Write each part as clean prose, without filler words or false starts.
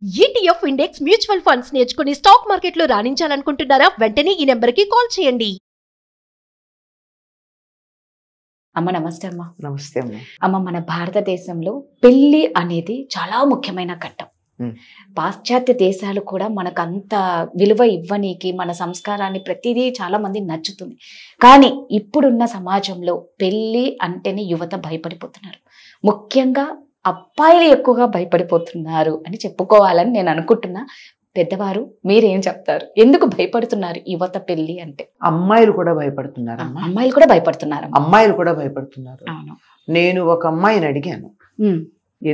ETF index mutual funds నేర్చుకుని stock మార్కెట్లో రాణించాలనుకుంటున్నారా? వెంటనే ఈ నెంబర్కి కాల్ చేయండి. అమ్మ నమస్తే అమ్మ. నమస్తే అమ్మ. అమ్మ, మన భారతదేశంలో పెళ్లి అనేది చాలా ముఖ్యమైన ఘట్టం. పాశ్చాత్య దేశాలు కూడా మనకు అంత విలువ ఇవ్వనీకి మన సంస్కారాన్ని ప్రతిదీ చాలా మంది నచ్చుతుంది. కానీ ఇప్పుడున్న సమాజంలో పెళ్లి అంటేనే యువత భయపడిపోతున్నారు. ముఖ్యంగా అబ్బాయిలు ఎక్కువగా భయపడిపోతున్నారు అని చెప్పుకోవాలని నేను అనుకుంటున్నా. పెద్దవారు మీరేం చెప్తారు? ఎందుకు భయపడుతున్నారు యువత పెళ్లి అంటే? అమ్మాయిలు కూడా భయపడుతున్నారు. అమ్మాయిలు కూడా భయపడుతున్నారు. అమ్మాయిలు కూడా భయపడుతున్నారు. అవును. నేను ఒక అమ్మాయిని అడిగాను,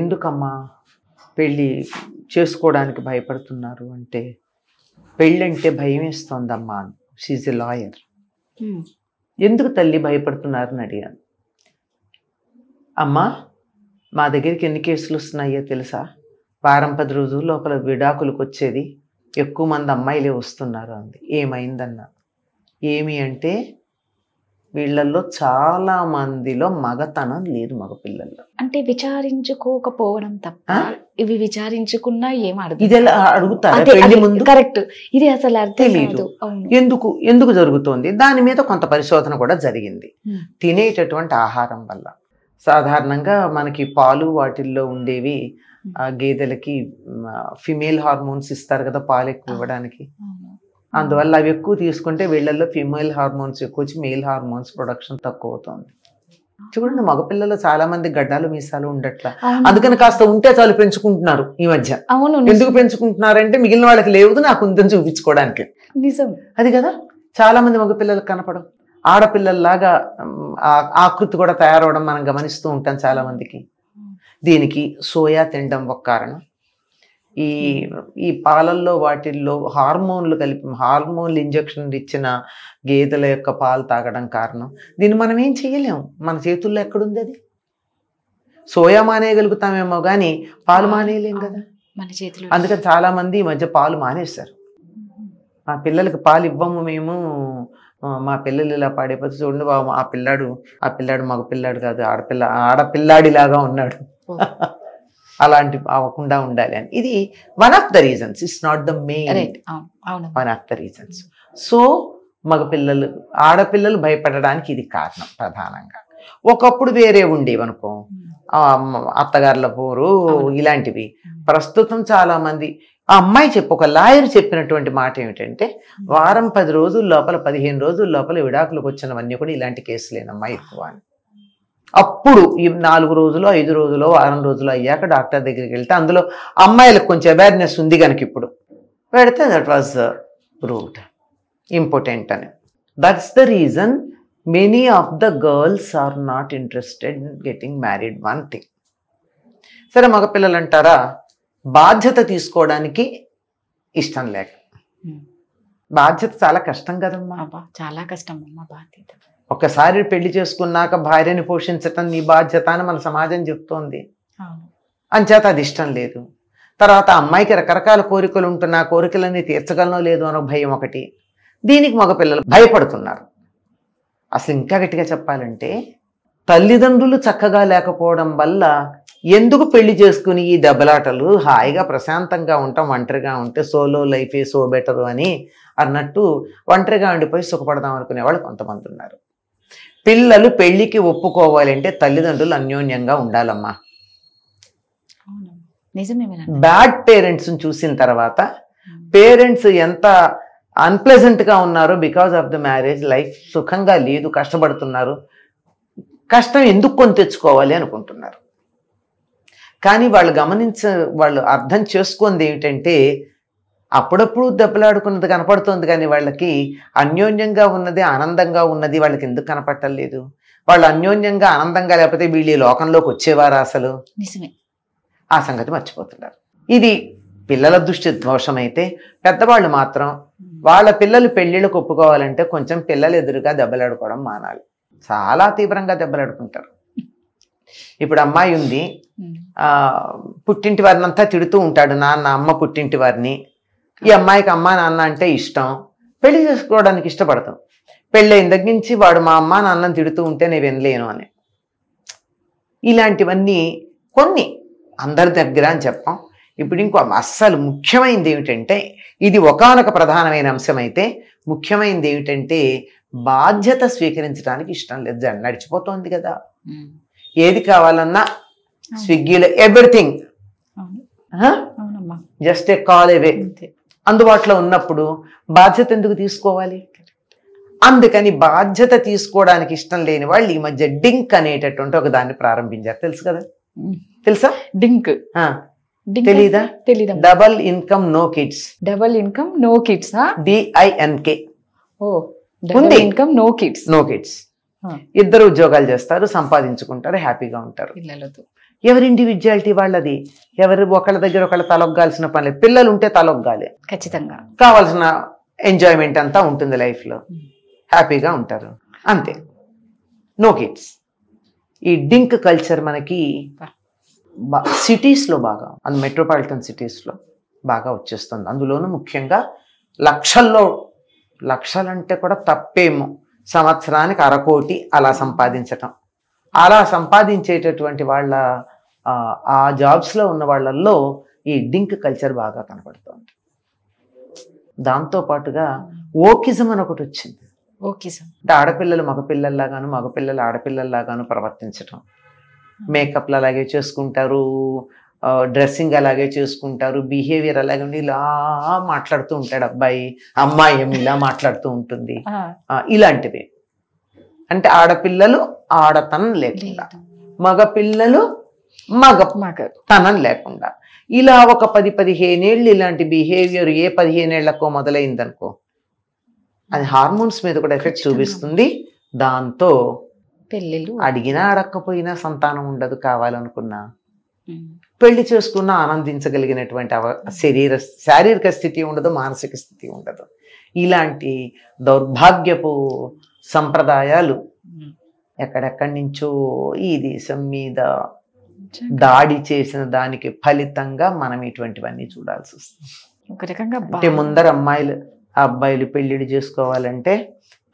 ఎందుకమ్మా పెళ్ళి చేసుకోవడానికి భయపడుతున్నారు అంటే, పెళ్ళంటే భయం వేస్తోందమ్మా. She's a lawyer. ఎందుకు తల్లి భయపడుతున్నారని అడిగాను. అమ్మా, మా దగ్గరికి ఎన్ని కేసులు వస్తున్నాయో తెలుసా? వారం 10 రోజుల లోపల విడాకులకు వచ్చేది ఎక్కువ మంది అమ్మాయిలే వస్తున్నారు అంది. ఏమైందన్నా? ఏమి అంటే, వీళ్ళల్లో చాలా మందిలో మగతనం లేదు మగపిల్లల్లో. అంటే విచారించుకోకపోవడం తప్ప ఇవి విచారించుకున్నా ఏం ఇది ఎలా అడుగుతారా పెళ్లి ముందు? కరెక్ట్. ఇది అసలు తెలియదు. ఎందుకు జరుగుతోంది? దాని మీద కొంత పరిశోధన కూడా జరిగింది. తినేటటువంటి ఆహారం వల్ల. సాధారణంగా మనకి పాలు వాటిల్లో ఉండేవి గేదెలకి ఫిమేల్ హార్మోన్స్ ఇస్తారు కదా పాలు ఎక్కువ ఇవ్వడానికి. అందువల్ల అవి ఎక్కువ తీసుకుంటే వీళ్ళల్లో ఫిమేల్ హార్మోన్స్ ఎక్కువ వచ్చి మేల్ హార్మోన్స్ ప్రొడక్షన్ తక్కువ అవుతుంది. చూడండి, మగపిల్లలు చాలా మంది గడ్డాలు మీసాలు ఉండట్లా. అందుకని కాస్త ఉంటే చాలు పెంచుకుంటున్నారు ఈ మధ్య. ఎందుకు పెంచుకుంటున్నారంటే, మిగిలిన వాళ్ళకి లేదు, నాకు ఉందని చూపించుకోవడానికి. నిజం అది కదా. చాలా మంది మగపిల్లలకు కనపడం, ఆడపిల్లల్లాగా ఆకృతి కూడా తయారవడం మనం గమనిస్తూ ఉంటాం చాలా మందికి. దీనికి సోయా తినడం ఒక కారణం. ఈ పాలల్లో వాటిల్లో హార్మోన్లు ఇంజక్షన్లు ఇచ్చిన గేదెల యొక్క పాలు తాగడం కారణం. దీన్ని మనం ఏం చేయలేము, మన చేతుల్లో ఎక్కడుంది అది? సోయా మానేయగలుగుతామేమో కానీ పాలు మానేయలేం కదా మన చేతుల్లో. అందుకని చాలా మంది ఈ మధ్య పాలు మానేస్తారు. మా పిల్లలకి పాలు ఇవ్వము మేము, మా పిల్లలు ఇలా పాడైపోతే చూడండి బాబు, ఆ పిల్లాడు మగ పిల్లాడు కాదు, ఆడపిల్లాడిలాగా ఉన్నాడు. అలాంటి అవ్వకుండా ఉండాలి అని. ఇది one of the reasons. It's not the main, one of the reasons. So ఆడపిల్లలు భయపడడానికి ఇది కారణం ప్రధానంగా. ఒకప్పుడు వేరే ఉండేవనుకో, అత్తగారుల పోరు ఇలాంటివి. ప్రస్తుతం చాలా మంది ఆ అమ్మాయి ఒక లాయర్ చెప్పినటువంటి మాట ఏమిటంటే, వారం 10 రోజుల లోపల 15 రోజుల లోపల విడాకులకు వచ్చినవన్నీ కూడా ఇలాంటి కేసులేనమ్మా ఎక్కువ అని. అప్పుడు ఈ 4 రోజులు 5 రోజులు వారం రోజులు అయ్యాక డాక్టర్ దగ్గరికి వెళ్తే, అందులో అమ్మాయిలకు కొంచెం అవేర్నెస్ ఉంది కనుక ఇప్పుడు పెడితే దట్ వాజ్ ప్రూవ్డ్ ఇంపార్టెంట్ అని. That's the reason many of the girls are not interested in getting married. One thing. సరే, మగపిల్లలు అంటారా, బాధ్యత తీసుకోవడానికి ఇష్టం లేక. బాధ్యత చాలా కష్టం కదమ్మా. చాలా కష్టం అమ్మా బాధ్యత. ఒక్కసారి పెళ్లి చేసుకున్నాక భార్యని పోషించటం నీ బాధ్యత అని మన సమాజం చెప్తోంది. అంచేత అది ఇష్టం లేదు. తర్వాత అమ్మాయికి రకరకాల కోరికలు ఉంటున్నా కోరికలన్నీ తీర్చగలనో లేదు అన్న భయం ఒకటి. దీనికి మగపిల్లలు భయపడుతున్నారు. అసలు ఇంకా గట్టిగా చెప్పాలంటే, తల్లిదండ్రులు చక్కగా లేకపోవడం వల్ల ఎందుకు పెళ్లి చేసుకుని ఈ దెబ్బలాటలు, హాయిగా ప్రశాంతంగా ఉంటాం, ఒంటరిగా ఉంటే సోలో లైఫే సో బెటరు అని అన్నట్టు ఒంటరిగా ఉండిపోయి సుఖపడదాం అనుకునే వాళ్ళు కొంతమంది ఉన్నారు. పిల్లలు పెళ్లికి ఒప్పుకోవాలంటే తల్లిదండ్రులు అన్యోన్యంగా ఉండాలమ్మా. బ్యాడ్ పేరెంట్స్ని చూసిన తర్వాత పేరెంట్స్ ఎంత అన్ప్లెజెంట్గా ఉన్నారో, because of the marriage life సుఖంగా లేదు, కష్టపడుతున్నారు, కష్టం ఎందుకు కొని తెచ్చుకోవాలి అనుకుంటున్నారు. కానీ వాళ్ళు అర్థం చేసుకుంది ఏమిటంటే, అప్పుడప్పుడు దెబ్బలాడుకున్నది కనపడుతుంది కానీ వాళ్ళకి అన్యోన్యంగా ఉన్నది, ఆనందంగా ఉన్నది వాళ్ళకి ఎందుకు కనపట్టలేదు? వాళ్ళు అన్యోన్యంగా ఆనందంగా లేకపోతే వీళ్ళు ఈ లోకంలోకి వచ్చేవారు అసలు? నిజమే. ఆ సంగతి మర్చిపోతున్నారు. ఇది పిల్లల దృష్టి దోషమైతే, పెద్దవాళ్ళు మాత్రం వాళ్ళ పిల్లలు పెళ్ళిళ్ళకు ఒప్పుకోవాలంటే కొంచెం పిల్లలు ఎదురుగా దెబ్బలాడుకోవడం మానాలి. చాలా తీవ్రంగా దెబ్బలాడుకుంటారు. ఇప్పుడు అమ్మాయి ఉంది, పుట్టింటి వారిని అంతా తిడుతూ ఉంటాడు నాన్న, అమ్మ పుట్టింటి వారిని. ఈ అమ్మాయికి అమ్మ నాన్న అంటే ఇష్టం, పెళ్లి చేసుకోవడానికి ఇష్టపడతాం. పెళ్ళైన దగ్గర నుంచి వాడు మా అమ్మ నాన్నని తిడుతూ ఉంటే నేను వినలేను అని. ఇలాంటివన్నీ కొన్ని అందరి దగ్గర అని చెప్పాం. ఇప్పుడు ఇంకో అస్సలు ముఖ్యమైనది ఏమిటంటే, ఇది ఒకానొక ప్రధానమైన అంశం అయితే, ముఖ్యమైనది ఏమిటంటే బాధ్యత స్వీకరించడానికి ఇష్టం లేదు. నడిచిపోతోంది కదా, ఏది కావాలన్నా స్విగ్గీలో ఎవ్రీథింగ్ జస్ట్ ఏ కాల్ అవే అందుబాటులో ఉన్నప్పుడు బాధ్యత ఎందుకు తీసుకోవాలి? అందుకని బాధ్యత తీసుకోవడానికి ఇష్టం లేని వాళ్ళు ఈ మధ్య డింక్ అనేటటువంటి ఒక దాన్ని ప్రారంభించారు. తెలుసు కదా? తెలుసా? డింక్ తెలీదా? తెలీదా? Double income no kids. Double income no kids. DINK. Oh, double income no kids. No kids. ఇద్దరు ఉద్యోగాలు చేస్తారు, సంపాదించుకుంటారు, హ్యాపీగా ఉంటారు. పిల్లలతో ఎవరి ఇండివిజువాలిటీ వాళ్ళది. ఎవరు ఒకళ్ళ దగ్గర ఒకళ్ళ తలొగ్గాల్సిన పని లేదు. పిల్లలు ఉంటే తలొగ్గాలి, ఖచ్చితంగా కావాల్సిన ఎంజాయ్మెంట్ అంతా ఉంటుంది లైఫ్లో, హ్యాపీగా ఉంటారు, అంతే. No kids. ఈ డింక్ కల్చర్ మనకి సిటీస్లో బాగా, అందు మెట్రోపాలిటన్ సిటీస్లో బాగా వచ్చేస్తుంది. అందులోనూ ముఖ్యంగా లక్షలంటే కూడా తప్పేమో, సంవత్సరానికి 1/2 కోటి అలా సంపాదించటం. అలా సంపాదించేటటువంటి వాళ్ళ ఆ జాబ్స్లో ఉన్న వాళ్ళల్లో ఈ డింక్ కల్చర్ బాగా కనపడుతుంది. దాంతోపాటుగా ఓకిజం అని ఒకటి వచ్చింది. ఓకిజం అంటే ఆడపిల్లలు మగపిల్లల్లాగాను, మగపిల్లలు ఆడపిల్లల్లాగాను ప్రవర్తించటం. మేకప్లు అలాగే చేసుకుంటారు, డ్రెస్సింగ్ అలాగే చేసుకుంటారు, బిహేవియర్ అలాగే ఉండి ఇలా మాట్లాడుతూ ఉంటాడు అబ్బాయి, అమ్మాయి ఏమి ఇలా మాట్లాడుతూ ఉంటుంది. ఇలాంటివి అంటే ఆడపిల్లలు ఆడతనం లేకుండా, మగపిల్లలు మగతనం లేకుండా, ఇలా ఒక 10-15 ఏళ్ళు ఇలాంటి బిహేవియర్ ఏ 15 ఏళ్లకో మొదలైందనుకో, అది హార్మోన్స్ మీద కూడా ఎఫెక్ట్ చూపిస్తుంది. దాంతో పెళ్ళిళ్ళు అడిగినా అడగకపోయినా సంతానం ఉండదు, కావాలనుకున్నా. పెళ్లి చేసుకున్నా ఆనందించగలిగినటువంటి శారీరక స్థితి ఉండదు, మానసిక స్థితి ఉండదు. ఇలాంటి దౌర్భాగ్యపు సంప్రదాయాలు ఎక్కడెక్కడి నుంచో ఈ దేశం మీద దాడి చేసిన దానికి ఫలితంగా మనం ఇటువంటివన్నీ చూడాల్సి వస్తుంది. ఒక రకంగా అంటే ముందర అబ్బాయిలు పెళ్లిళ్ళు చేసుకోవాలంటే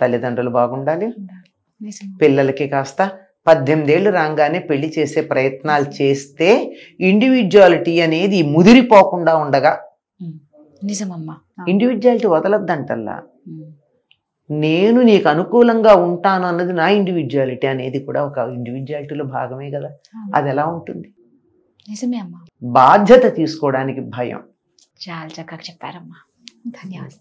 తల్లిదండ్రులు బాగుండాలి, పిల్లలకి కాస్త 18 ఏళ్ళు రాగానే పెళ్లి చేసే ప్రయత్నాలు చేస్తే ఇండివిజువాలిటీ అనేది ముదిరిపోకుండా ఉండగా, నిజమమ్మా, ఇండివిజువాలిటీ వదలద్దంటల్లా, నేను నీకు అనుకూలంగా ఉంటాను అన్నది నా ఇండివిజువాలిటీ అనేది కూడా ఒక ఇండివిజువాలిటీలో భాగమే కదా. అది ఎలా ఉంటుంది? నిజమే అమ్మా. బాధ్యత తీసుకోవడానికి భయం. చాలా చక్కగా చెప్పారమ్మా, ధన్యవాదాలు.